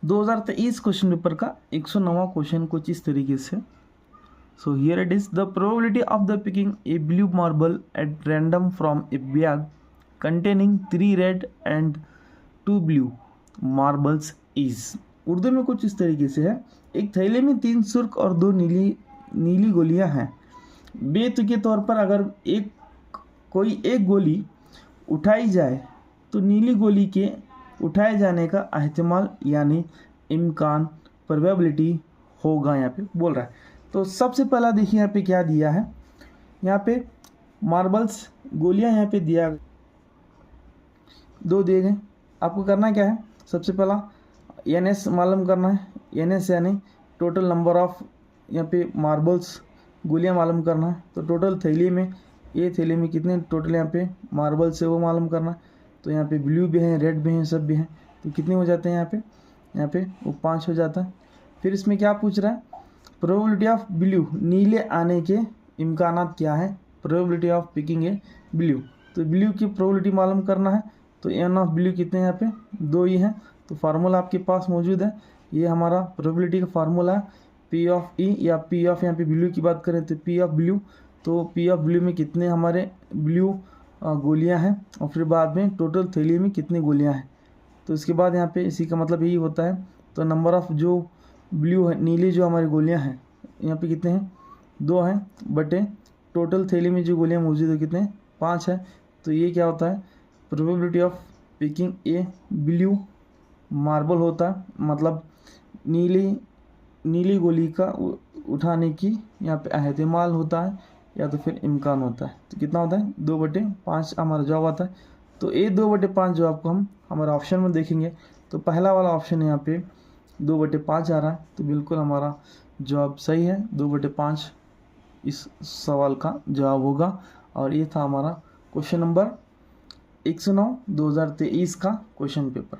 2023 question paper का 109वां question कुछ इस तरीके से। So here it is, the probability of the picking A blue marble at random from A bag containing 3 red and 2 blue marbles is. Urdu में कुछ इस तरीके से है, एक थैले में 3 सुर्ख और 2 नीली गोलियां हैं। बेतुके तौर पर अगर कोई एक गोली उठाई जाए तो नीली गोली के उठाए जाने का एहतिमाल यानी इम्कान, प्रोबेबिलिटी होगा, यहाँ पे बोल रहा है। तो सबसे पहला देखिए यहाँ पे क्या दिया है, यहाँ पे मार्बल्स गोलियां यहाँ पे दिया 2 दिए गए। आपको करना क्या है, सबसे पहला NS मालूम करना है। NS यानी टोटल नंबर ऑफ यहाँ पे मार्बल्स गोलियां मालूम करना है। तो टोटल थैली में, ये थैली में कितने टोटल यहाँ पे मार्बल्स है वो मालूम करना है। तो यहाँ पे ब्लू भी हैं, रेड भी हैं, सब भी हैं, तो कितने हो जाते हैं यहाँ पे वो 5 हो जाता है। फिर इसमें क्या पूछ रहा है, प्रोबेबिलिटी ऑफ ब्लू, नीले आने के इम्कानात क्या है, probability of picking A blue. तो ब्लू की प्रोबेबिलिटी मालूम करना है। तो एन ऑफ ब्लू कितने यहाँ पे 2 ही हैं। तो फार्मूला आपके पास मौजूद है, ये हमारा प्रोबेबिलिटी का फार्मूला है, पी ऑफ ई या पी ऑफ, यहाँ पे ब्लू की बात करें तो पी ऑफ ब्लू। तो पी ऑफ ब्लू में कितने हमारे ब्लू गोलियां हैं और फिर बाद में टोटल थैली में कितनी गोलियां हैं। तो इसके बाद यहाँ पे इसी का मतलब यही होता है। तो नंबर ऑफ जो ब्लू है, नीली जो हमारी गोलियां हैं यहाँ पे कितने हैं, 2 हैं, बटे टोटल थैली में जो गोलियां मौजूद है कितने 5 है। तो ये क्या होता है, probability of picking A blue marble होता है, मतलब नीली गोली का उठाने की यहाँ पे एहतिमाल होता है या तो फिर इम्कान होता है। तो कितना होता है 2/5 हमारा जवाब आता है। तो ये 2/5 जवाब को हम हमारे ऑप्शन में देखेंगे तो पहला वाला ऑप्शन यहाँ पे 2/5 आ रहा है। तो बिल्कुल हमारा जवाब सही है, 2/5 इस सवाल का जवाब होगा। और ये था हमारा क्वेश्चन नंबर 109 2023 का क्वेश्चन पेपर।